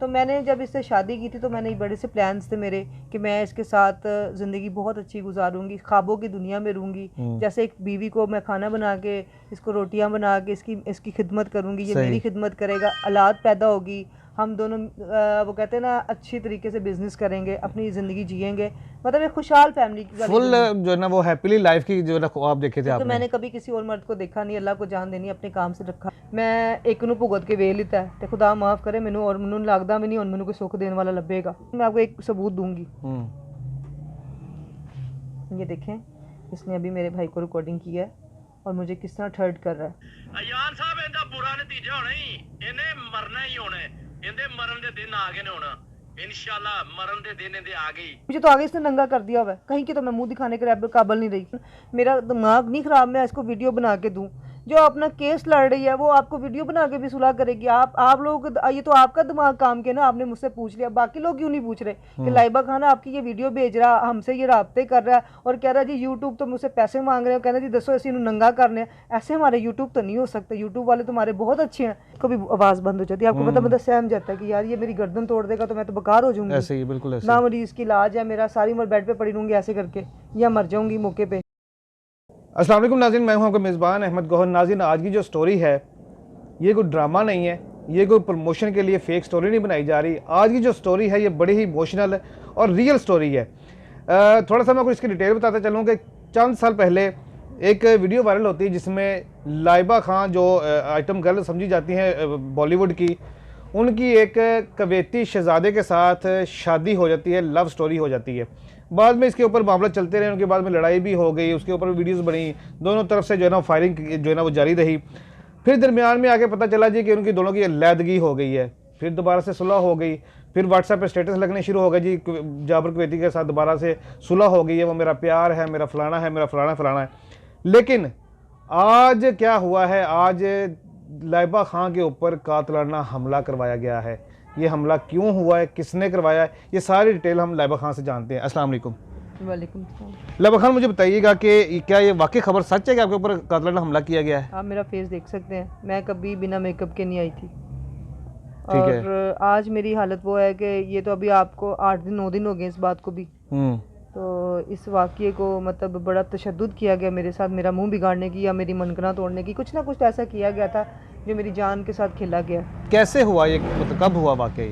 तो मैंने जब इससे शादी की थी तो मैंने बड़े से प्लान्स थे मेरे कि मैं इसके साथ ज़िंदगी बहुत अच्छी गुजारूंगी, ख्वाबों की दुनिया में रहूंगी। जैसे एक बीवी को मैं खाना बना के, इसको रोटियां बना के इसकी खिदमत करूंगी, ये मेरी खिदमत करेगा, औलाद पैदा होगी, हम दोनों वो कहते हैं ना अच्छी तरीके से बिजनेस करेंगे, अपनी ज़िंदगी जिएंगे, मतलब एक खुशहाल फैमिली की फुल जो है ना वो हैप्पीली लाइफ की जो है ना ख्वाब देखे थे आपने। तो मैंने कभी किसी और मर्द को देखा नहीं, अल्लाह को जान देनी, अपने काम से रखा। मैं एक नू भुगत के वे लिता है ते खुदा माफ़ करे मैनू, और मैनू लगता भी नहीं और मैनू कोई सुख देने वाला लभेगा। मैं आपको एक सबूत दूंगी, ये देखें, इसने अभी मेरे भाई को रिकॉर्डिंग किया है और मुझे किस तरह थर्ड कर रहा है। अयान साहब इनका बुरा नतीजा होना ही, इन्हें मरना ही होना, इनके मरण के दिन आ गए होना, इंशाल्लाह मरण के दिन इनके आ गई। मुझे तो आगे इसने नंगा कर दिया हुआ है, कहीं की तो मैं मुंह दिखाने के काबिल नहीं रही। मेरा दिमाग नहीं खराब, मैं इसको वीडियो बना के दूं। जो अपना केस लड़ रही है वो आपको वीडियो बना के भी सुलह करेगी। आप लोग, ये तो आपका दिमाग काम किया ना, आपने मुझसे पूछ लिया, बाकी लोग क्यों नहीं पूछ रहे कि लाइबा खान आपकी ये वीडियो भेज रहा, हमसे ये राब्ते कर रहा है और कह रहा है जी यूट्यूब तो मुझसे पैसे मांग रहे हो, कहना जी दसो ऐसे नंगा करने। ऐसे हमारे यूट्यूब तो नहीं हो सकते, यूट्यूब वाले तुम्हारे बहुत अच्छे हैं। कभी आवाज़ बंद हो जाती है, आपको पता, मतलब सहम जाता है कि यार ये मेरी गर्दन तोड़ देगा तो मैं तो बेकार हो जाऊंगी। ऐसे ही बिल्कुल ऐसे ना मरीज की इलाज है मेरा, सारी उम्र बेड पे पड़ी रहूंगी ऐसे करके, या मर जाऊंगी मौके पे। अस्सलाम वालेकुम नाज़रीन, मैं हूं आपका मेज़बान अहमद गौहर। नाज़रीन, आज की जो स्टोरी है ये कोई ड्रामा नहीं है, ये कोई प्रमोशन के लिए फ़ेक स्टोरी नहीं बनाई जा रही। आज की जो स्टोरी है ये बड़ी ही इमोशनल और रियल स्टोरी है। थोड़ा सा मैं आपको इसकी डिटेल बताता चलूँ कि चंद साल पहले एक वीडियो वायरल होती है जिसमें लाइबा खान जो आइटम गर्ल समझी जाती हैं बॉलीवुड की, उनकी एक कवैती शहजादे के साथ शादी हो जाती है, लव स्टोरी हो जाती है। बाद में इसके ऊपर मामला चलते रहे, उनके बाद में लड़ाई भी हो गई, उसके ऊपर वीडियोस बनी, दोनों तरफ से जो है ना फायरिंग जो है ना वो जारी रही। फिर दरमियान में आके पता चला जी कि उनकी दोनों की अलहदगी हो गई है, फिर दोबारा से सुलह हो गई, फिर व्हाट्सएप पे स्टेटस लगने शुरू हो गए जी जाबर कुवैती के साथ दोबारा से सुलह हो गई है, वो मेरा प्यार है, मेरा फलाना है, मेरा फलाना फलाना है। लेकिन आज क्या हुआ है, आज लाइबा खान के ऊपर कातिलाना हमला करवाया गया है। ये हमला क्यों हुआ है, किसने करवाया है, ये सारी डिटेल हम लाइबा खान से जानते हैं। अस्सलाम वालेकुम। वालेकुम सलाम। लाइबा खान, मुझे बताइएगा कि क्या ये वाकई खबर सच है कि आपके ऊपर कातिलाना हमला किया गया है? आप मेरा फेस देख सकते हैं, मैं कभी बिना मेकअप के नहीं आई थी। ठीक है। और आज मेरी हालत वो है कि ये तो अभी आपको 8-9 दिन हो गए इस बात को भी। तो इस वाक़ये को मतलब बड़ा तशद्दुद किया गया मेरे साथ, मेरा मुंह बिगाड़ने की या मेरी मनगना तोड़ने की, कुछ ना कुछ ऐसा किया गया था जो मेरी जान के साथ खेला गया। कैसे हुआ ये, मतलब कब हुआ वाकई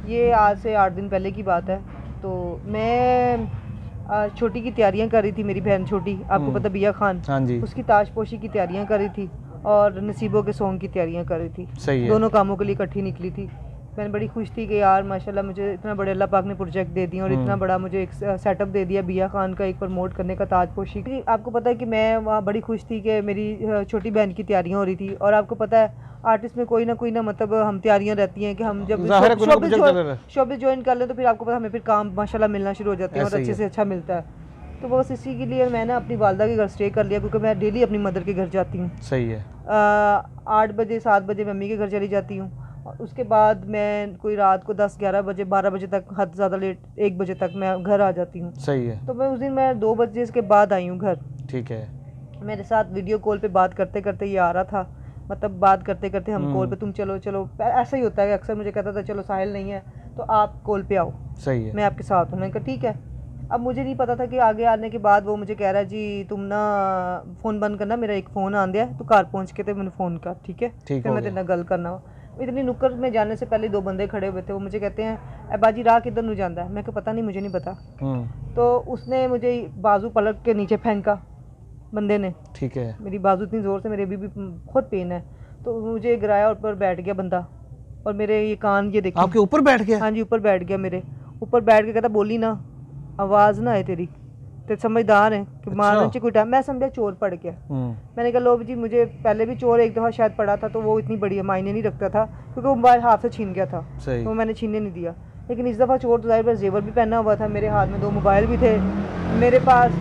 ये आज से 8 दिन पहले की बात है। तो मैं छोटी की तैयारियां कर रही थी, मेरी बहन छोटी, आपको पता बिया खान, हाँ जी, उसकी ताजपोशी की तैयारियां कर रही थी और नसीबों के सॉन्ग की तैयारियां कर रही थी। सही है। दोनों कामों के लिए इकट्ठी निकली थी। मैंने बड़ी खुश थी कि यार माशाल्लाह मुझे इतना बड़े अल्लाह पाक ने प्रोजेक्ट दे दिया और इतना बड़ा मुझे एक सेटअप दे दिया बिया खान का, एक प्रमोट करने का, ताजपोशी की। आपको पता है कि मैं वहाँ बड़ी खुश थी कि मेरी छोटी बहन की तैयारियाँ हो रही थी। और आपको पता है आर्टिस्ट में कोई ना मतलब हम तैयारियां रहती हैं कि हम जब शोबिस ज्वाइन कर लें तो फिर आपको पता हमें फिर काम माशाल्लाह मिलना शुरू हो जाते हैं और अच्छे से अच्छा मिलता है। तो बस इसी के लिए मैंने अपनी वालदा के घर स्टे कर लिया, क्योंकि मैं डेली अपनी मदर के घर जाती हूँ। सही है। 8 बजे 7 बजे मम्मी के घर चली जाती हूँ और उसके बाद मैं कोई रात को 10-11 बजे 12 बजे तक, हद ज़्यादा लेट 1 बजे तक मैं घर आ जाती हूँ। सही है। तो मैं उस दिन मैं 2 बजे के बाद आई हूँ घर। ठीक है। मेरे साथ वीडियो कॉल पे बात करते करते ये आ रहा था, मतलब बात करते करते हम कॉल पे, तुम चलो चलो, ऐसा ही होता है अक्सर मुझे कहता था चलो साहिल नहीं है तो आप कॉल पे आओ, सही है, मैं आपके साथ हूँ। मैंने कहा ठीक है। अब मुझे नहीं पता था कि आगे आने के बाद वो मुझे कह रहा है जी तुम ना फ़ोन बंद करना, मेरा एक फ़ोन आ दिया तो घर पहुँच के तो मैंने फ़ोन कर, ठीक है, फिर मैं तेरे गल करना हो। इतनी नुक्कड़ में जाने से पहले 2 बंदे खड़े हुए थे, वो मुझे कहते हैं बाजी राह किधर नहीं जाता है। मैं को पता नहीं, मुझे नहीं पता। तो उसने मुझे बाजू पलट के नीचे फेंका बंदे ने, ठीक है, मेरी बाजू इतनी ज़ोर से, मेरे अभी भी बहुत पेन है, तो मुझे गिराया, ऊपर बैठ गया बंदा और मेरे ये कान ये देखिए। आपके ऊपर बैठ गया? हाँ जी, ऊपर बैठ गया, मेरे ऊपर बैठ के कहता बोली ना, आवाज़ ना आए तेरी, तो समझदार है कि मारने से कोई टाइम। मैं समझा चोर पड़ गया। मैंने कहा लो जी, मुझे पहले भी चोर एक दफ़ा शायद पड़ा था तो वो इतनी बड़ी मायने नहीं रखता था क्योंकि वो मोबाइल हाथ से छीन गया था, तो मैंने छीनने नहीं दिया। लेकिन इस दफ़ा चोर तो ज़ाहिर पर जेवर भी पहना हुआ था, मेरे हाथ में 2 मोबाइल भी थे, मेरे पास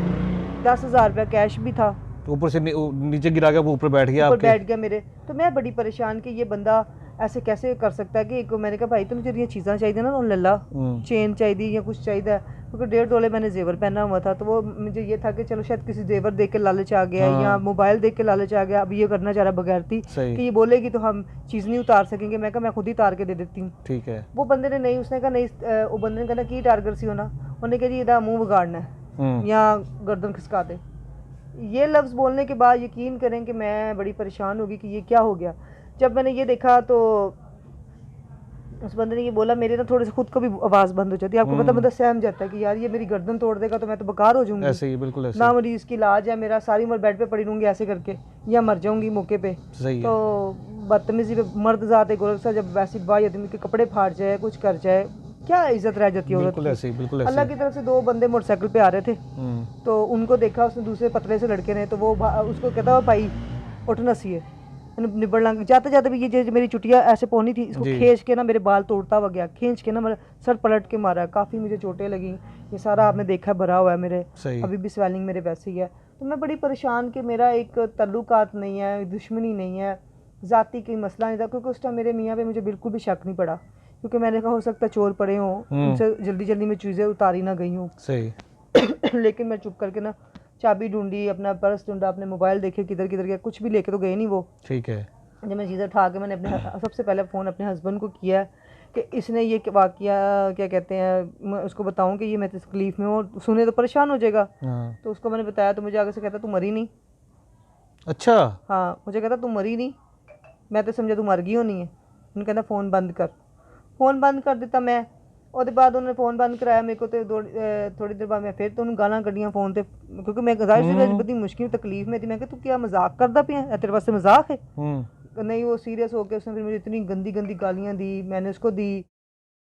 10,000 रुपया कैश भी था। ऊपर से नीचे गिरा गया, वो ऊपर बैठ गया, ऊपर बैठ गया मेरे। तो मैं बड़ी परेशान कि ये बंदा ऐसे कैसे कर सकता है कि मैंने कहा भाई तो मुझे ये चीज़ां चाहिए ना लल्ला, चेन चाहिए या कुछ चाहिए, क्योंकि 1.5 तोले मैंने जेवर पहना हुआ था, तो वो मुझे ये था कि चलो शायद किसी जेवर देख के लालच आ गया या मोबाइल देख के लालच आ गया, अब ये करना चाह रहा बगैरती कि ये बोलेगी तो हम चीज़ नहीं उतार सकेंगे। मैं कहा मैं खुद ही उतार के दे देती हूँ। ठीक है। वो बंदे ने नहीं, उसने कहा नहीं, वो बंदे ने कहा कि टारगर सी होना, उन्होंने कहा जी इधर मुँह बिगाड़ना है या गर्दन खिसका दे। ये लफ्ज़ बोलने के बाद यकीन करें कि मैं बड़ी परेशान होगी कि ये क्या हो गया। जब मैंने ये देखा तो उस बंदे ने ये बोला, मेरे ना थोड़े से खुद को भी आवाज़ बंद हो जाती है। आपको पता बंदा सहम जाता है कि यार ये मेरी गर्दन तोड़ देगा तो मैं तो बेकार हो जाऊंगी। ऐसे ही, बिल्कुल ऐसे ना मरीज़ की इलाज है मेरा, सारी उम्र बेड पे पड़ी रहूँगी ऐसे करके, या मर जाऊंगी मौके पे। सही तो बदतमीजी पे मर्द ज़ात एक औरत सा जब वैसी भाई आदमी के कपड़े फाड़ जाए, कुछ कर जाए, क्या इज्जत रह जाती है औरत बिल्कुल ऐसे ही, बिल्कुल ऐसे अल्लाह की तरफ से 2 बंदे मोटरसाइकिल पे आ रहे थे, तो उनको देखा उसने, दूसरे पतले से लड़के ने, तो वो उसको कहता भाई उठना सी है, निबड़ लंग जाते जाते भी ये मेरी चुटिया ऐसे पौनी थी, इसको खींच के ना मेरे बाल तोड़ता हुआ गया, खींच के ना मेरा सर पलट के मारा। काफ़ी मुझे चोटें लगी, ये सारा आपने देखा भरा हुआ है मेरे, अभी भी स्वेलिंग मेरे वैसे ही है। तो मैं बड़ी परेशान कि मेरा एक तल्लुकात नहीं है, दुश्मनी नहीं है, ज़ाती कोई मसला नहीं था, क्योंकि उस टाइम मेरे मियाँ पे मुझे बिल्कुल भी शक नहीं पड़ा, क्योंकि मैंने कहा हो सकता चोर पड़े हों, उनसे जल्दी जल्दी में चीज़ें उतारी ना गई हूँ। सही। लेकिन मैं चुप करके ना चाबी ढूंढी, अपना पर्स ढूंढा, अपने मोबाइल देखे किधर किधर गया, कुछ भी लेके तो गए नहीं वो। ठीक है। जब मैं चीज़ें उठा के मैंने अपने सबसे पहले फ़ोन अपने हस्बैंड को किया कि इसने ये वाक़या क्या कहते हैं, मैं उसको बताऊं कि ये मैं तकलीफ़ में हूँ, और सुने तो परेशान हो जाएगा। तो उसको मैंने बताया, तो मुझे आगे से कहता तू मरी नहीं। अच्छा। हाँ, मुझे कहता तू मरी नहीं, मैं तो समझा तू मर गई होनी है। उन्होंने कहता फ़ोन बंद कर, फ़ोन बंद कर दिता मैं। और बाद उन्होंने फ़ोन बंद कराया मेरे को, तो थोड़ी देर बाद मैं फिर तो उन्होंने गालां कढ़ियां फ़ोन ते, क्योंकि मैं जाहिर सी बड़ी मुश्किल तकलीफ़ में थी। मैं कहा तू क्या मजाक करदा पिया, तेरे पास मजाक है? नहीं, वो सीरियस हो गया, उसने फिर मुझे इतनी गंदी गंदी गालियाँ दी, मैंने उसको दी,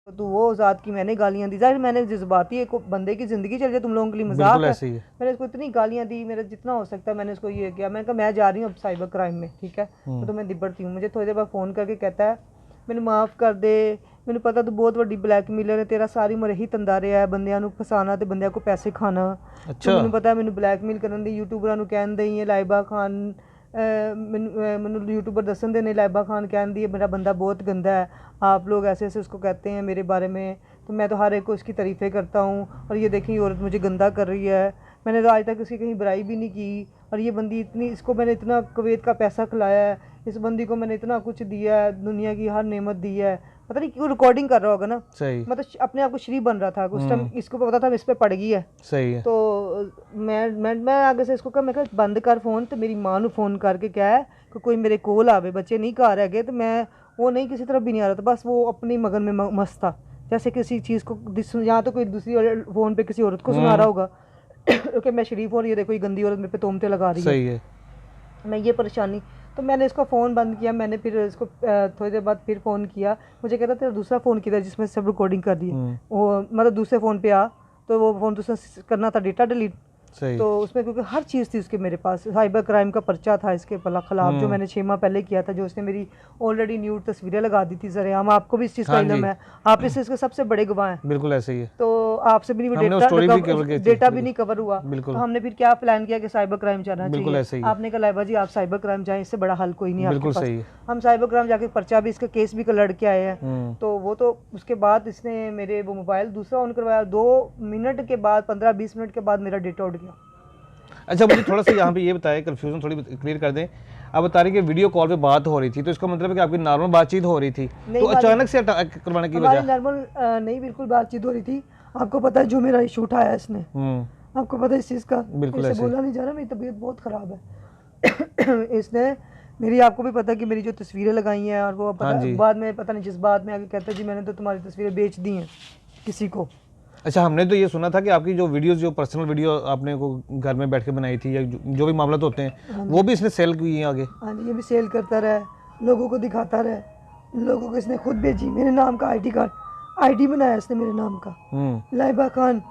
तो वो ज़ात की मैंने गालियाँ दी। जाहिर मैंने जज्बाती एक बंदे की ज़िंदगी चल जाए तुम लोगों के लिए मजाक है। मैंने उसको इतनी गालियाँ दी, मेरा जितना हो सकता है मैंने उसको ये किया। मैंने कहा मैं जा रही हूँ अब साइबर क्राइम में, ठीक है, तो मैं निबड़ती हूँ। मुझे थोड़ी देर बाद फ़ोन करके कहता है मैंने माफ़ कर दे, मैंने पता तू बहुत वड्डी ब्लैकमेलर है, तेरा सारी उम्र ही धंधा रहा है बंदियां नूं फसाना ते बंदियां को पैसे खाना। अच्छा। तो मैंने पता मैंने ब्लैकमेल करन दी, यूट्यूबरां नूं कहन दई है लाइबा खान, मैनू यूट्यूबर दसन दे ने लाइबा खान कहन दी है मेरा बंदा बहुत गंदा है, आप लोग ऐसे ऐसे उसको कहते हैं मेरे बारे में, तो मैं तो हर एक को उसकी तारीफ़ें करता हूँ, और ये देखें ये औरत मुझे गंदा कर रही है, मैंने तो आज तक उसकी कहीं बुराई भी नहीं की, और ये बंदी इतनी, इसको मैंने इतना कुवैत का पैसा खिलाया है, इस बंदी को मैंने इतना कुछ दिया है, दुनिया की हर नेमत दी है। पता नहीं क्यों रिकॉर्डिंग कर रहा होगा ना, सही, मतलब अपने आप को शरीफ बन रहा था उस टाइम, इसको पता था इस पे पड़ गई है, सही है। तो मैं आगे से इसको कहा, मैं कहा बंद कर फ़ोन, तो मेरी माँ ने फ़ोन करके क्या है कि कोई मेरे कोल आवे, बच्चे नहीं घर है गए, तो मैं वो नहीं किसी तरफ भी नहीं आ रहा था, बस वो अपनी मगन में मस्त था, जैसे किसी चीज़ को यहाँ तो कोई दूसरी फ़ोन पे किसी औरत को सुना रहा होगा कि मैं शरीफ हूँ, ये देखो ये गंदी औरत मेरे पे तोहमतें लगा रही है, सही है। मैं ये परेशानी, तो मैंने इसको फ़ोन बंद किया। मैंने फिर इसको थोड़ी देर बाद फिर फ़ोन किया, मुझे कहता तेरा दूसरा फ़ोन किया जिसमें सब रिकॉर्डिंग कर दी, वो मतलब दूसरे फ़ोन पे आ, तो वो फ़ोन दूसरा करना था डेटा डिलीट, तो उसमें क्योंकि हर चीज़ थी उसके मेरे पास, साइबर क्राइम का पर्चा था इसके खिलाफ जो मैंने 6 माह पहले किया था, जो उसने मेरी ऑलरेडी न्यूड तस्वीरें लगा दी थी। सर हम आपको भी इस चीज़ का इल्म है, आप इसके सबसे बड़े गवाह हैं। बिल्कुल ऐसे ही है। तो आपसे भी डेटा भी नहीं कवर हुआ, तो हमने फिर क्या प्लान किया कि साइबर क्राइम जाना चाहिए। आपने कहा लाइबा जी आप साइबर क्राइम जाएं, इससे बड़ा हल कोई नहीं है आपके पास। हम साइबर क्राइम जाके पर्चा भी, इसका केस भी लड़ के आए हैं, तो वो तो उसके बाद इसने मेरे वो मोबाइल दूसरा ऑन करवाया, 2 मिनट के बाद 15-20 मिनट के बाद मेरा डेटा उड़ गया। अच्छा, मुझे थोड़ा सा यहाँ पे ये बताएं, कन्फ्यूजन थोड़ी क्लियर कर दें। आप बता रही कि वीडियो कॉल पे बात हो रही थी, तो इसका मतलब है कि आपकी नॉर्मल बातचीत हो रही थी, तो अचानक से करवाने की वजह? नॉर्मल नहीं, बिल्कुल बातचीत हो रही थी। आपको पता है जो मेरा इशू उठाया इसने, आपको पता है इस चीज़ का, बिल्कुल ऐसे बोला नहीं जा रहा, मेरी तबीयत बहुत ख़राब है इसने मेरी, आपको भी पता है कि मेरी जो तस्वीरें लगाई हैं, और वो बाद में पता नहीं जिस बात में आगे कहता है जी मैंने तो तुम्हारी तस्वीरें बेच दी हैं किसी को। अच्छा, हमने तो ये सुना था कि आपकी जो वीडियोस, जो पर्सनल वीडियो आपने को घर में बैठ के बनाई थी, या जो भी मामला होते हैं, वो भी इसने सेल की है आगे? हाँ जी, ये भी सेल करता रहा, लोगों को दिखाता रहा, लोगों को इसने खुद भेजी, मेरे नाम का आईडी कार्ड, आईडी बनाया इसने मेरे नाम का, लाइबा खान,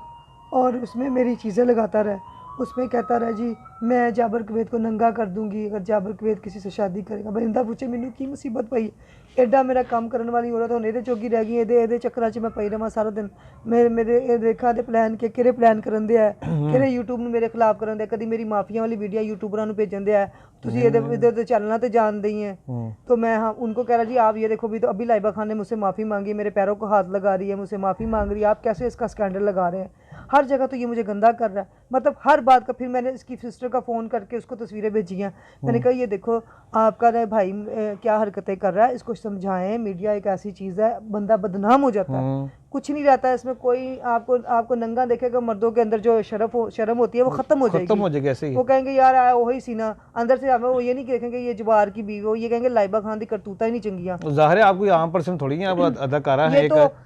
और उसमें मेरी चीज़ें लगाता रहा, उसमें कहता रहा जी मैं जाबर कुवैत को नंगा कर दूंगी अगर जाबर कुवैत किसी से शादी करेगा। बरिंदा पूछे मैनू की मुसीबत पई, एडा मेरा काम करने वाली औरत हुण इहदे चौकी रह गई, इहदे चक्करां च मैं पई रहां सारा दिन। मेरे देखा दे प्लान किहड़े प्लान करन दे है, किहड़े यूट्यूब नूं मेरे खिलाफ करन दे, कदी मेरी माफिया वाली वीडियो यूट्यूबरां नूं भेजन दे है, तुसीं इधर चलना तो जान दी है। तो मैं हाँ उनको कह रहा जी आप ये देखो भी, तो अभी लाइबा खान ने मुझसे माफ़ी मांगी, मेरे पैरों को हाथ लगा रही है, मुझसे माफ़ी मांग रही है, आप कैसे इसका स्कैंडल लगा रहे हैं। हर जगह तो ये मुझे गंदा कर रहा है, मतलब हर बात का। फिर मैंने इसकी सिस्टर का फ़ोन करके उसको तस्वीरें भेजी हैं। मैंने कहा ये देखो आपका ना भाई क्या हरकतें कर रहा है, इसको समझाएं। मीडिया एक ऐसी चीज़ है, बंदा बदनाम हो जाता है, कुछ नहीं रहता है इसमें। कोई आपको नंगा देखेगा, मर्दों के अंदर जो शर्म होती है वो ख़त्म हो जाएगी। ऐसे ही वो कहेंगे यार आया वही सीना अंदर से हमें, वो ये नहीं देखेंगे ये जवार की बीवी हो, ये कहेंगे लाइबा खान दी करतूता ही नहीं चंगियां। जाहिर है आप कोई आम पर्सन थोड़ी है, आप अदाकारा है।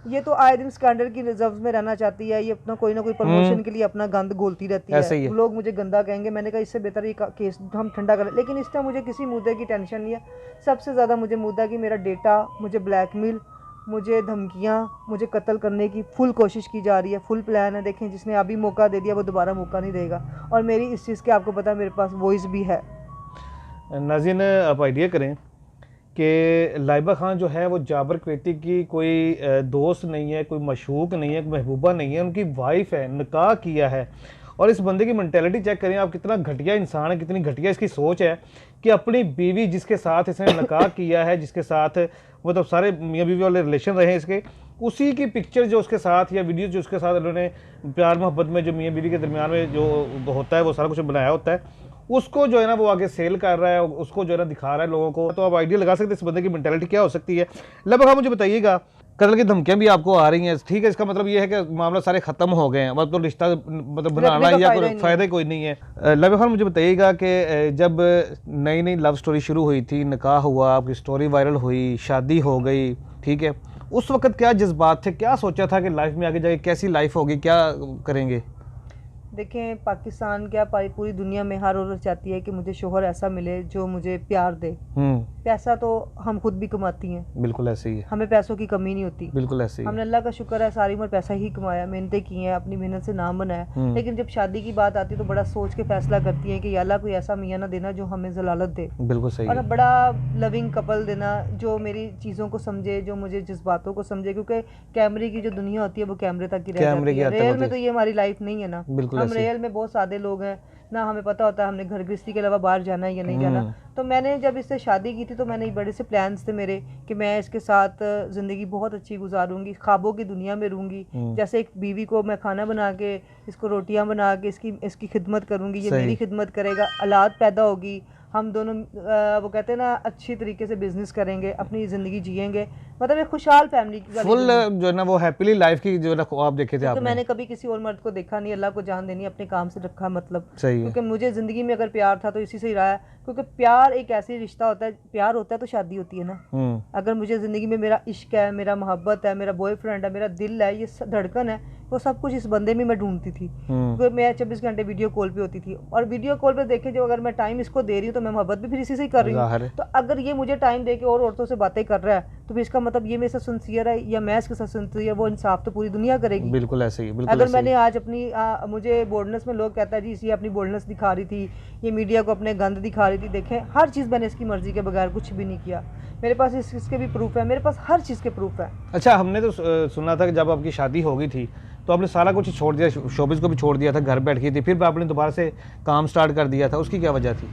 ये तो आए दिन स्कैंडल की रिजर्व में रहना चाहती है, ये अपना कोई ना कोई प्रमोशन के लिए अपना गंद घोलती रहती है। लोग मुझे गंदा कहेंगे, मैंने कहा इससे बेहतर ये केस हम ठंडा करें। लेकिन इस टाइम मुझे किसी मुद्दे की टेंशन नहीं है। सबसे ज़्यादा मुझे मुद्दा कि मेरा डेटा, मुझे ब्लैकमेल, मुझे धमकियाँ, मुझे कत्ल करने की फुल कोशिश की जा रही है, फुल प्लान है। देखें जिसने अभी मौका दे दिया वो दोबारा मौका नहीं देगा। और मेरी इस चीज़ के आपको पता है मेरे पास वॉइस भी है। नाज़रीन आप आइडिया करें कि लाइबा खान जो है वो जाबर क्वेती की कोई दोस्त नहीं है, कोई मशहूक नहीं है, कोई महबूबा नहीं है, उनकी वाइफ है, निकाह किया है। और इस बंदे की मेंटेलिटी चेक करें आप, कितना घटिया इंसान है, कितनी घटिया इसकी सोच है कि अपनी बीवी जिसके साथ इसने निकाह किया है, जिसके साथ मतलब सारे मियाँ बीवी वाले रिलेशन रहे इसके, उसी की पिक्चर जो उसके साथ या वीडियो जो उसके साथ उन्होंने प्यार मोहब्बत में जो मियाँ बीवी के दरमियान में जो होता है वो सारा कुछ बनाया होता है, उसको जो है ना वो आगे सेल कर रहा है, उसको जो है ना दिखा रहा है लोगों को। तो आप आइडिया लगा सकते हैं इस बंदे की मेंटालिटी क्या हो सकती है। लगभग मुझे बताइएगा, कत्ल की धमकियां भी आपको आ रही हैं, ठीक है, इसका मतलब ये है कि मामला सारे खत्म हो गए हैं, मतलब तो रिश्ता मतलब बनाना या कोई फायदा कोई नहीं है। लगभग मुझे बताइएगा कि जब नई नई लव स्टोरी शुरू हुई थी, निकाह हुआ, आपकी स्टोरी वायरल हुई, शादी हो गई, ठीक है, उस वक्त क्या जज्बात थे, क्या सोचा था कि लाइफ में आगे जाके कैसी लाइफ होगी, क्या करेंगे? देखें पाकिस्तान क्या पूरी दुनिया में हर औरत चाहती है कि मुझे शोहर ऐसा मिले जो मुझे प्यार दे। पैसा तो हम खुद भी कमाती हैं, बिल्कुल ऐसे ही है, हमें पैसों की कमी नहीं होती, बिल्कुल ऐसे ही। हमने अल्लाह का शुक्र है सारी उम्र पैसा ही कमाया, मेहनतें की हैं, अपनी मेहनत से नाम बनाया। लेकिन जब शादी की बात आती है तो बड़ा सोच के फैसला करती है कि अल्लाह कोई ऐसा मियाँ ना देना जो हमें जलालत दे, बिल्कुल सही, और बड़ा लविंग कपल देना जो मेरी चीज़ों को समझे, जो मुझे जज्बातों को समझे। क्योंकि कैमरे की जो दुनिया होती है वो कैमरे तक ही रह जाती है, रियल में तो ये हमारी लाइफ नहीं है ना। हम रियल में बहुत सादे लोग हैं ना, हमें पता होता है हमने घर गृहस्थी के अलावा बाहर जाना है या नहीं जाना। तो मैंने जब इससे शादी की थी तो मैंने बड़े से प्लान्स थे मेरे कि मैं इसके साथ ज़िंदगी बहुत अच्छी गुजारूंगी, ख्वाबों की दुनिया में रहूंगी। जैसे एक बीवी को मैं खाना बना के, इसको रोटियां बना के इसकी खिदमत करूंगी, ये मेरी खिदमत करेगा, औलाद पैदा होगी, हम दोनों वो कहते हैं ना अच्छी तरीके से बिजनेस करेंगे, अपनी ज़िंदगी जिएंगे, मतलब एक खुशहाल फैमिली की फुल जो है ना वो हैप्पीली लाइफ की जो है ना आप देखे थे आपने। तो मैंने कभी किसी और मर्द को देखा नहीं, अल्लाह को जान देनी, अपने काम से रखा मतलब। सही क्योंकि मुझे ज़िंदगी में अगर प्यार था तो इसी से ही रहा है। क्योंकि प्यार एक ऐसी रिश्ता होता है, प्यार होता है तो शादी होती है ना। अगर मुझे ज़िंदगी में मेरा इश्क है, मेरा मोहब्बत है, मेरा बॉयफ्रेंड है, मेरा दिल है, ये धड़कन है, वो सब कुछ इस बंदे में मैं ढूंढती थी। क्योंकि मैं 24 घंटे वीडियो कॉल पे होती थी, और वीडियो कॉल पे देखे जो अगर मैं टाइम इसको दे रही हूँ तो मैं मोहब्बत भी फिर इसी से ही कर रही हूँ। तो अगर ये मुझे टाइम दे के और औरतों से बातें कर रहा है तो फिर इसका मतलब ये मेरे साथ सिंसियर है या मैं इसके साथ सिंसियर है, वो इंसाफ तो पूरी दुनिया करेगी। बिल्कुल ऐसे ही, बिल्कुल अगर ऐसे मैंने आज अपनी मुझे बोल्डनेस में लोग कहता है जी इसी अपनी बोल्डनेस दिखा रही थी, ये मीडिया को अपने गंद दिखा रही थी, देखें हर चीज़ मैंने इसकी मर्जी के बगैर कुछ भी नहीं किया। मेरे पास इस चीज़ के भी प्रूफ है, मेरे पास हर चीज़ के प्रूफ है। अच्छा, हमने तो सुना था कि जब आपकी शादी हो गई थी तो आपने सारा कुछ छोड़ दिया, शोबिस को भी छोड़ दिया था, घर बैठ गई थी, फिर आपने दोबारा से काम स्टार्ट कर दिया था, उसकी क्या वजह थी?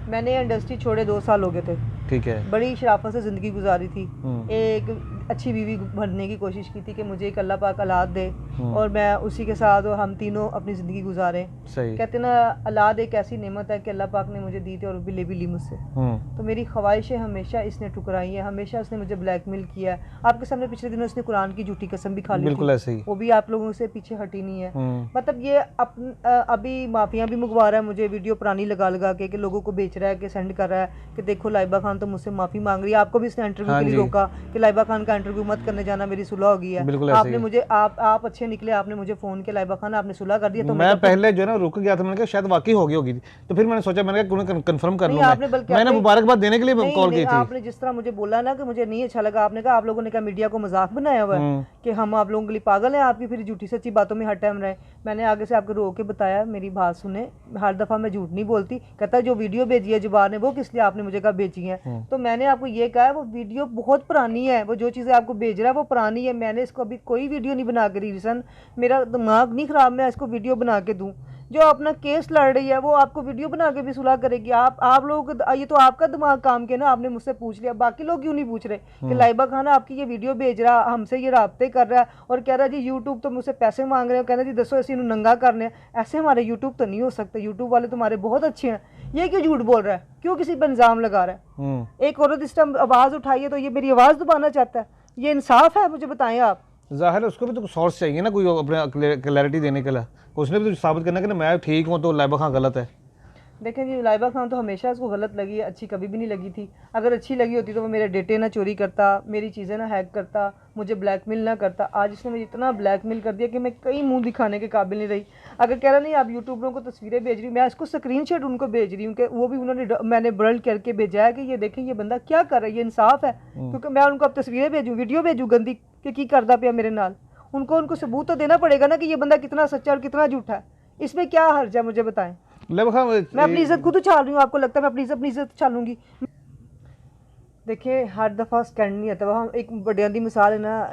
मैंने इंडस्ट्री छोड़े 2 साल हो गए थे, ठीक है, बड़ी शराफत से ज़िंदगी गुजारी थी, एक अच्छी बीवी बनने की कोशिश की थी कि मुझे एक अल्लाह पाक औलाद दे और मैं उसी के साथ हम तीनों अपनी ज़िंदगी गुजारें। सही कहते ना औलाद एक ऐसी नेमत है कि अल्लाह पाक ने मुझे दी थी और भी ली मुझसे। तो मेरी ख्वाहिशें हमेशा इसने ठुकराई हैं, हमेशा इसने मुझे ब्लैकमेल किया है। आपके सामने पिछले दिनों इसने कुरान की झूठी कसम भी खा ली थी, वो भी आप लोगों से पीछे हटी नहीं है। मतलब ये अभी माफिया भी मंगवा रहा है मुझे, वीडियो पुरानी लगा लगा के कि लोगों को बेच रहा है, कि सेंड कर रहा है कि देखो लाइबा खान तो मुझसे माफ़ी मांग रही है। आपको भी इसने इंटरव्यू के लिए रोका कि लाइबा खान का इंटरव्यू मत करने जाना, मेरी सुलह हो गई है। आपने मुझे आप अच्छे निकले, आपने मुझे फ़ोन किया लाइबा खान आपने सुलह कर दिया। तो मैं पहले जो है ना रुक गया था, मैंने कहा शायद वाकई हो गई होगी, तो फिर मैंने सोचा मैंने कहा कंफर्म कर लूं। मैंने मुबारकबाद देने के लिए कॉल की थी। आपने जिस तरह मुझे बोला ना कि मुझे नहीं अच्छा लगा, आपने कहा आप लोगों ने क्या मीडिया को मजाक बनाया हुआ है कि हम आप लोगों के लिए पागल हैं, आपकी फिर झूठी सच्ची बातों में हर टाइम रहे। मैंने आगे से आपको रो के बताया, मेरी बात सुने, हर दफ़ा मैं झूठ नहीं बोलती। कहता जो वीडियो भेजी है जुबान ने वो किस लिए आपने मुझे कहा भेजी है, तो मैंने आपको ये कहा है वो वीडियो बहुत पुरानी है, वो जो चीज़ें आपको भेज रहा है वो पुरानी है। मैंने इसको अभी कोई वीडियो नहीं बना के दी। रीज़न मेरा दिमाग नहीं ख़राब, मैं इसको वीडियो बना के दूँ। जो अपना केस लड़ रही है वो आपको वीडियो बना के भी सुलह करेगी। आप लोग, ये तो आपका दिमाग काम किया ना, आपने मुझसे पूछ लिया, बाकी लोग क्यों नहीं पूछ रहे कि लाइबा खान आपकी ये वीडियो भेज रहा, हमसे ये राब्ते कर रहा है और कह रहा है जी यूट्यूब तो मुझसे पैसे मांग रहे हैं, कहना जी दसो ऐसे नंगा करने। ऐसे हमारे यूट्यूब तो नहीं हो सकते, यूट्यूब वाले तुम्हारे बहुत अच्छे हैं। ये क्यों झूठ बोल रहा है, क्यों किसी पर इल्ज़ाम लगा रहा है? एक औरत इस टाइम आवाज़ उठाई है तो ये मेरी आवाज़ दबाना चाहता है, ये इंसाफ है? मुझे बताएं आप। ज़ाहिर है उसको भी तो सोर्स चाहिए ना, कोई अपने क्लैरिटी देने के लिए, उसने भी तो साबित करना कि ना मैं ठीक हूँ तो लाइबा खान गलत है। देखें जी, लाइबा खान तो हमेशा इसको गलत लगी है, अच्छी कभी भी नहीं लगी थी। अगर अच्छी लगी होती तो वो मेरे डेटे ना चोरी करता, मेरी चीज़ें ना हैक करता, मुझे ब्लैकमेल ना करता। आज इसने मुझे इतना ब्लैकमेल कर दिया कि मैं कहीं मुंह दिखाने के काबिल नहीं रही। अगर कह रहा नहीं आप यूट्यूबरों को तस्वीरें भेज रही हूँ, मैं इसको स्क्रीनशॉट उनको भेज रही हूँ कि वो भी मैंने ब्लर करके भेजा है कि ये देखें ये बंदा क्या कर रहा है, ये इंसाफ है। क्योंकि मैं उनको अब तस्वीरें भेजूँ, वीडियो भेजूँ गंदी कि की करदा पिया मेरे नाल, उनको सबूत तो देना पड़ेगा ना कि ये बंदा कितना सच्चा और कितना झूठा है। इसमें क्या हर्ज है, मुझे बताएं। लाइबा खान मैं अपनी इज्जत खुद उछाल रही हूँ, आपको लगता है मैं अपनी इज्जत उछालूंगी? देखिए हर दफ़ा स्कैंड नहीं आता। हम एक बड़ियां दी मिसाल है ना,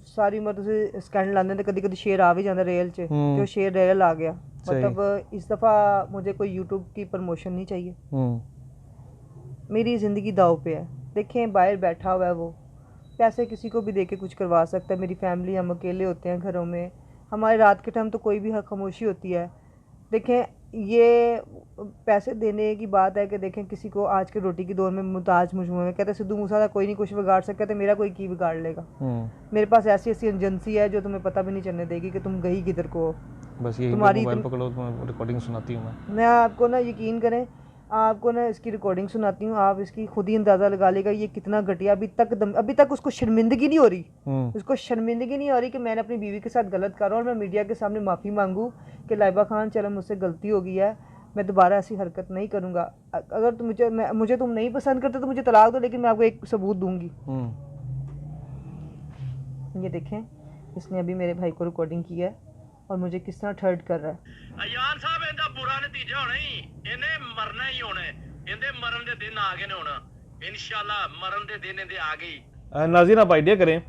सारी उम्र तुम स्कैंड लाते तो कभी कभी शेर आ भी जाता रेल च, जो शेर रेल आ गया। मतलब इस दफ़ा मुझे कोई यूट्यूब की प्रमोशन नहीं चाहिए, मेरी ज़िंदगी दाव पे है। देखें बाहर बैठा हुआ है वो, पैसे किसी को भी दे के कुछ करवा सकता है। मेरी फैमिली, हम अकेले होते हैं घरों में, हमारे रात के टाइम तो कोई भी खामोशी होती है। देखें ये पैसे देने की बात है कि देखें किसी को आज के रोटी की दौर में मुताज मुझमें में कहते सिद्धू मूसा कोई नहीं कुछ बिगाड़ सकता, तो मेरा कोई की बिगाड़ लेगा। मेरे पास ऐसी एजेंसी है जो तुम्हें पता भी नहीं चलने देगी कि तुम गई किधर को। बस यही तुम्हारी मोबाइल पकड़ो, रिकॉर्डिंग सुनाती हूँ मैं आपको ना, यकीन करें आपको ना इसकी रिकॉर्डिंग सुनाती हूँ, आप इसकी खुद ही अंदाज़ा लगा लेगा ये कितना घटिया। अभी तक उसको शर्मिंदगी नहीं हो रही, उसको शर्मिंदगी नहीं हो रही कि मैंने अपनी बीवी के साथ गलत करा और मैं मीडिया के सामने माफ़ी मांगूँ कि लाइबा खान चलो मुझसे गलती हो गई है, मैं दोबारा ऐसी हरकत नहीं करूँगा। अगर तुम मुझे तुम नहीं पसंद करते तो मुझे तलाक दो, लेकिन मैं आपको एक सबूत दूँगी। ये देखें इसने अभी मेरे भाई को रिकॉर्डिंग की है और मुझे किस तरह थर्ड कर रहा है। अयान साहब इनका बुरा नतीजा होना ही, इन्हें मरना ही होना, इनके मरण के दिन आ गए होना, इंशाल्लाह मरण के दिन इनके आ गई। नाज़रीन आप आइडिया करें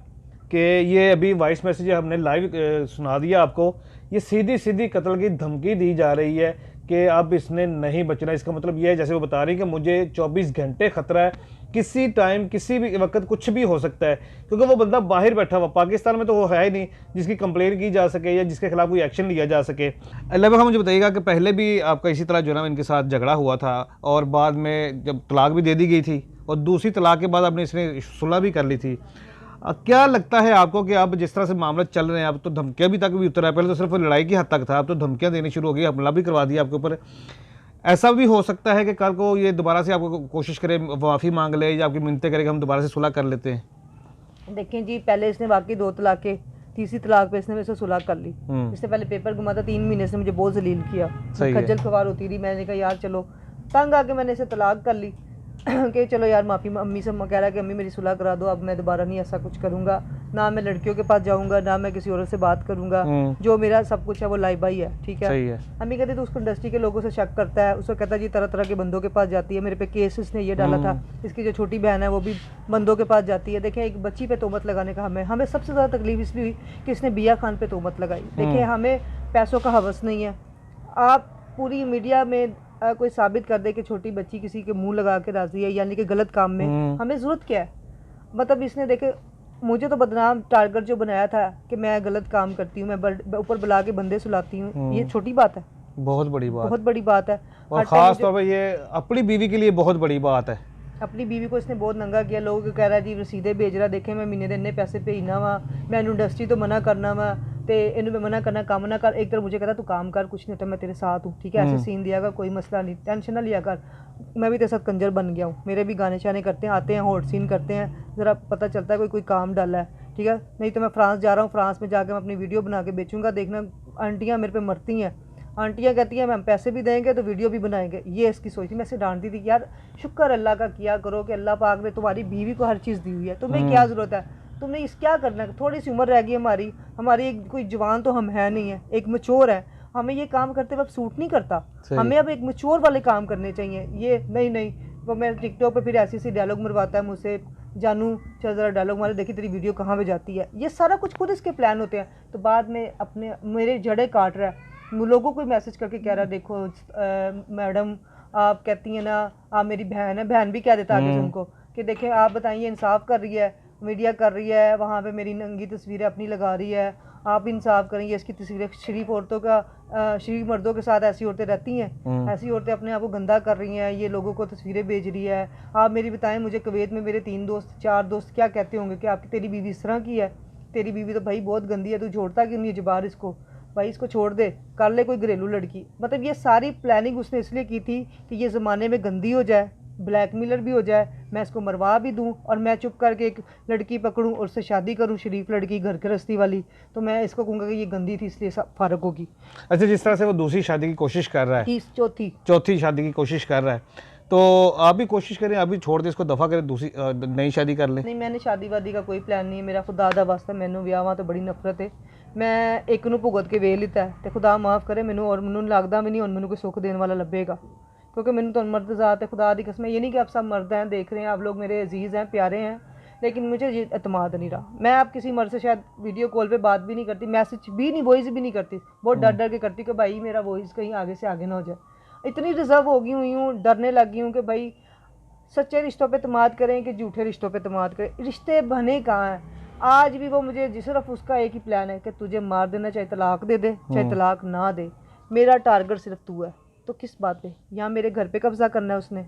कि ये अभी वॉइस मैसेज हमने लाइव सुना दिया आपको, ये सीधी सीधी कत्ल की धमकी दी जा रही है कि अब इसने नहीं बचना। इसका मतलब ये है जैसे वो बता रही है कि मुझे 24 घंटे ख़तरा है, किसी टाइम किसी भी वक्त कुछ भी हो सकता है, क्योंकि वो बंदा बाहर बैठा हुआ, पाकिस्तान में तो वो है ही नहीं जिसकी कंप्लेन की जा सके या जिसके खिलाफ कोई एक्शन लिया जा सके। अल्लाह मुझे बताइएगा कि पहले भी आपका इसी तरह जो है ना इनके साथ झगड़ा हुआ था और बाद में जब तलाक भी दे दी गई थी और दूसरी तलाक के बाद आपने इसने सुलह भी कर ली थी, क्या लगता है आपको कि अब जिस तरह से मामला चल रहे हैं, अब तो धमकियाँ भी तक भी उतर है, पहले तो सिर्फ लड़ाई की हद तक था, अब तो धमकियाँ देनी शुरू हो गई, हमला भी करवा दिया आपके ऊपर। ऐसा भी हो सकता है कि कल को ये दोबारा से आपको कोशिश करे, माफ़ी मांग ले या आपकी मिन्नतें करे कि हम दोबारा से सुलह कर लेते हैं? देखें जी पहले इसने वाकई 2 तलाक़ें, तीसरी तलाक पे इसने मेरे से सुलह कर ली। इससे पहले पेपर घुमा था, 3 महीने से मुझे बहुत जलील किया, खज्जल खुआर होती रही। मैंने कहा यार चलो, तंग आके मैंने इसे तलाक कर ली कि चलो यार माफ़ी। अम्मी से कह रहा है कि अम्मी मेरी सुलह करा दो, अब मैं दोबारा नहीं ऐसा कुछ करूँगा, ना मैं लड़कियों के पास जाऊँगा, ना मैं किसी औरत से बात करूँगा, जो मेरा सब कुछ है वो लाइबा ही है। ठीक है, अम्मी कहती तो उसको इंडस्ट्री के लोगों से शक करता है, उसको कहता है जी तरह तरह के बंदों के पास जाती है, मेरे पे केस इसने ये डाला था, इसकी जो छोटी बहन है वो भी बंदों के पास जाती है। देखें एक बच्ची पे तोहमत लगाने का हमें सबसे ज़्यादा तकलीफ इसलिए हुई कि इसने बिया खान पे तोहमत लगाई। देखिए हमें पैसों का हवस नहीं है, आप पूरी मीडिया में कोई साबित कर दे कि छोटी बच्ची किसी के मुंह लगा के राजी है, यानी कि गलत काम में, हमें ज़रूरत क्या है? मतलब इसने देखे मुझे तो बदनाम टारगेट जो बनाया था कि मैं गलत काम करती हूँ, मैं ऊपर बुला के बंदे सुलाती हूँ, ये छोटी बात है? बहुत बड़ी बात है। और ख़ास तौर पर ये अपनी बीवी के लिए बहुत बड़ी बात है। अपनी बीवी को इसने बहुत नंगा किया, लोगों को कह रहा है जी रसीदें भेज रहा, देखें मैं महीने दिन पैसे भेजना वा, मैं इंडस्ट्री तो मना करना वा, तो इन्हें मना करना, काम ना कर। एक तरह मुझे कहता तू काम कर, कुछ नहीं होता, मैं तेरे साथ हूँ, ठीक है, ऐसे सीन दिया कर, कोई मसला नहीं, टेंशन ना लिया कर, मैं भी तेरे साथ कंजर बन गया हूँ, मेरे भी गाने शाने करते हैं, आते हैं हॉट सीन करते हैं, ज़रा पता चलता है कोई काम डाला है, ठीक है, नहीं तो मैं फ्रांस जा रहा हूँ, फ्रांस में जाकर मैं अपनी वीडियो बना के बेचूंगा, देखना आंटियाँ मेरे पे मरती हैं, आंटियाँ कहती हैं हम पैसे भी देंगे तो वीडियो भी बनाएंगे। ये इसकी सोच थी। मैं इसे डांटती थी कि यार शुक्र अल्लाह का किया करो कि अल्लाह पाक ने तुम्हारी बीवी को हर चीज़ दी हुई है, तुम्हें क्या ज़रूरत है, तुमने इस क्या करना है, थोड़ी सी उम्र रह गई हमारी कोई जवान तो हम है नहीं है, एक मैच्योर है, हमें ये काम करते वक्त सूट नहीं करता, हमें अब एक मैच्योर वाले काम करने चाहिए। ये नहीं वो मैं टिकटॉक पे फिर ऐसी डायलॉग मरवाता है मुझसे, जानू चल ज़रा डायलॉग मारे, देखी तेरी वीडियो कहाँ पे जाती है, ये सारा कुछ खुद इसके प्लान होते हैं। तो बाद में अपने मेरे जड़े काट रहा है लोगों को मैसेज करके कह रहा है देखो मैडम आप कहती हैं ना आप मेरी बहन है, बहन भी कह देता आगे से उनको कि देखें आप बताइए इंसाफ कर रही है, मीडिया कर रही है, वहाँ पे मेरी नंगी तस्वीरें अपनी लगा रही है, आप इंसाफ करेंगे। इसकी तस्वीरें शरीफ औरतों का शरीफ मर्दों के साथ ऐसी औरतें रहती हैं, ऐसी औरतें अपने आप को गंदा कर रही हैं, ये लोगों को तस्वीरें भेज रही है। आप मेरी बताएं मुझे कुवैत में मेरे 3 दोस्त 4 दोस्त क्या कहते होंगे कि आपकी तेरी बीवी इस तरह की है, तेरी बीवी तो भाई बहुत गंदी है, तू छोड़ता क्यों नहीं है जबार इसको, भाई इसको छोड़ दे, कर ले कोई घरेलू लड़की। मतलब ये सारी प्लानिंग उसने इसलिए की थी कि ये ज़माने में गंदी हो जाए, ब्लैकमेलर भी हो जाए, मैं इसको मरवा भी दूं और मैं चुप करके एक लड़की पकड़ूं और उससे शादी करूं, शरीफ लड़की घर गृहस्थी वाली, तो मैं इसको कहूँगा कि ये गंदी थी इसलिए फारग होगी। अच्छा, जिस तरह से वो दूसरी शादी की कोशिश कर रहा है, चौथी शादी की कोशिश कर रहा है, तो आप भी कोशिश करें, आप भी छोड़ दे इसको, दफ़ा करें, दूसरी नई शादी कर लें। नहीं, मैंने शादी वादी का कोई प्लान नहीं है मेरा, खुदा दा वास्ता मैनू विआह तो बड़ी नफरत है, मैं एक नू भुगत के ਵੇਖ लिता है तो खुदा माफ़ करे मैनू, और मैनू लगता भी नहीं हुण मैनू कोई सुख देने वाला लभेगा, क्योंकि मैनू तो मर्द ज़ात है, खुदा दी कसम। ये नहीं कि आप सब मर्द हैं, देख रहे हैं आप लोग मेरे अजीज़ हैं, प्यारे हैं, लेकिन मुझे ये एतमाद नहीं रहा। मैं आप किसी मर्द से शायद वीडियो कॉल पे बात भी नहीं करती, मैसेज भी नहीं, वॉइस भी नहीं करती, बहुत डर डर के करती कि भाई मेरा वॉइस कहीं आगे से आगे ना हो जाए। इतनी रिजर्व हो गई हुई हूँ, डरने लग गई हूँ कि भाई सच्चे रिश्तों पे एतमाद करें कि झूठे रिश्तों पे एतमाद करें। रिश्ते बने कहाँ हैं? आज भी वो मुझे सिर्फ उसका एक ही प्लान है कि तुझे मार देना, चाहे तलाक दे दे चाहे तलाक ना दे, मेरा टारगेट सिर्फ तू है। तो किस बात पे? यहाँ मेरे घर पे कब्जा करना है उसने,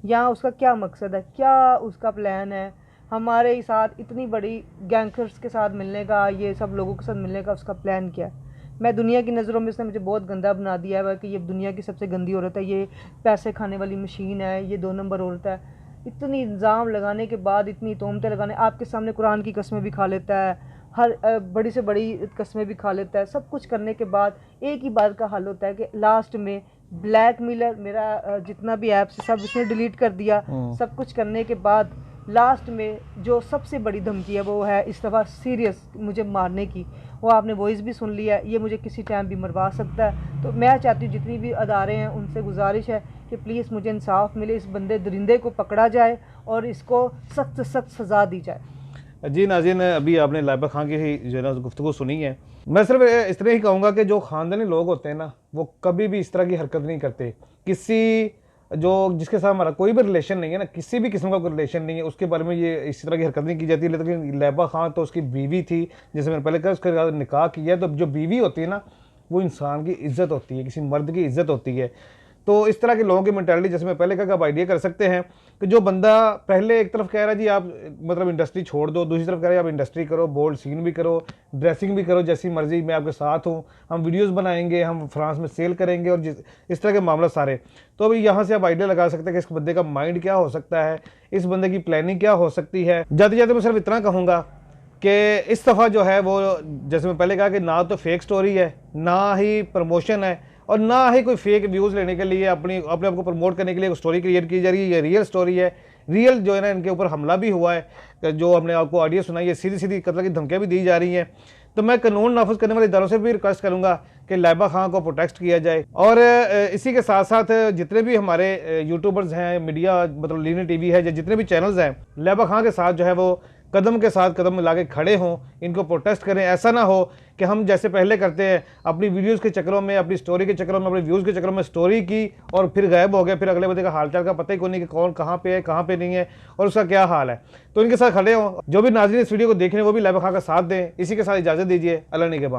यहाँ उसका क्या मकसद है, क्या उसका प्लान है हमारे साथ, इतनी बड़ी गैंगस्टर्स के साथ मिलने का, ये सब लोगों के साथ मिलने का उसका प्लान क्या है? मैं दुनिया की नज़रों में उसने मुझे बहुत गंदा बना दिया है कि ये दुनिया की सबसे गंदी औरत है, ये पैसे खाने वाली मशीन है, ये 2 नंबर औरत है। इतनी इल्ज़ाम लगाने के बाद, इतनी तोहमतें लगाने, आपके सामने कुरान की कस्में भी खा लेता है, हर बड़ी से बड़ी कस्में भी खा लेता है, सब कुछ करने के बाद एक ही बात का हल होता है कि लास्ट में ब्लैकमेलर, मेरा जितना भी ऐप्स सब उसने डिलीट कर दिया। सब कुछ करने के बाद लास्ट में जो सबसे बड़ी धमकी है वो है इस दफ़ा सीरियस मुझे मारने की। वो आपने वॉइस भी सुन लिया, ये मुझे किसी टाइम भी मरवा सकता है। तो मैं चाहती हूँ जितनी भी अदारे हैं उनसे गुजारिश है कि प्लीज़ मुझे इंसाफ मिले, इस बंदे दरिंदे को पकड़ा जाए और इसको सख्त सख्त सज़ा दी जाए। जी नाज़रीन, अभी आपने लाइबा खान की ही जो है ना गुफ्तगू सुनी है। मैं सिर्फ इतना ही कहूँगा कि जो ख़ानदानी लोग होते हैं ना, वो कभी भी इस तरह की हरकत नहीं करते। किसी जिसके साथ हमारा कोई भी रिलेशन नहीं है ना, किसी भी किस्म का कोई रिलेशन नहीं है, उसके बारे में ये इस तरह की हरकत नहीं की जाती। लेकिन लाइबा खान तो उसकी बीवी थी, जैसे मैंने पहले कहा, उसके साथ निकाह किया। तो जो बीवी होती है ना, वो इंसान की इज़्ज़त होती है, किसी मर्द की इज़्ज़त होती है। तो इस तरह के लोगों की मेंटालिटी, जैसे मैं पहले कहा, आप आइडिया कर सकते हैं कि जो बंदा पहले एक तरफ कह रहा है जी आप मतलब इंडस्ट्री छोड़ दो, दूसरी तरफ कह रहा है आप इंडस्ट्री करो, बोल्ड सीन भी करो, ड्रेसिंग भी करो, जैसी मर्जी, मैं आपके साथ हूँ, हम वीडियोस बनाएंगे, हम फ्रांस में सेल करेंगे, और इस तरह के मामला सारे। तो अभी यहाँ से आप आइडिया लगा सकते हैं कि इस बंदे का माइंड क्या हो सकता है, इस बंदे की प्लानिंग क्या हो सकती है। जाते जाते मैं सिर्फ इतना कहूँगा कि इस दफ़ा जो है वो, जैसे मैं पहले कहा कि ना तो फेक स्टोरी है, ना ही प्रमोशन है, और ना ही कोई फेक व्यूज़ लेने के लिए अपने आप को प्रमोट करने के लिए स्टोरी क्रिएट की जा रही है। ये रियल स्टोरी है, रियल जो है ना इनके ऊपर हमला भी हुआ है, जो हमने आपको ऑडियो सुनाई है, सीधी सीधी कत्ल की धमकियाँ भी दी जा रही हैं। तो मैं कानून नाफिज करने वाले इदारों से भी रिक्वेस्ट करूँगा कि लाइबा खान को प्रोटेक्ट किया जाए। और इसी के साथ साथ जितने भी हमारे यूट्यूबर्स हैं, मीडिया मतलब लीनी टीवी है, या जितने भी चैनल्स हैं, लाइबा खान के साथ जो है वो कदम के साथ कदम मिला के खड़े हों, इनको प्रोटेस्ट करें। ऐसा ना हो कि हम जैसे पहले करते हैं, अपनी वीडियोस के चक्करों में, अपनी स्टोरी के चक्करों में, अपने व्यूज़ के चक्करों में स्टोरी की और फिर गायब हो गए, फिर अगले बंदे का हालचाल का पता ही कोई नहीं कि कौन कहाँ पे है, कहाँ पे नहीं है, और उसका क्या हाल है। तो इनके साथ खड़े हों। जो भी नाज़रीन इस वीडियो को देख रहे हैं वो भी लाइबा खान का साथ दें। इसी के साथ इजाज़त दीजिए। अल्लाह निगहबान।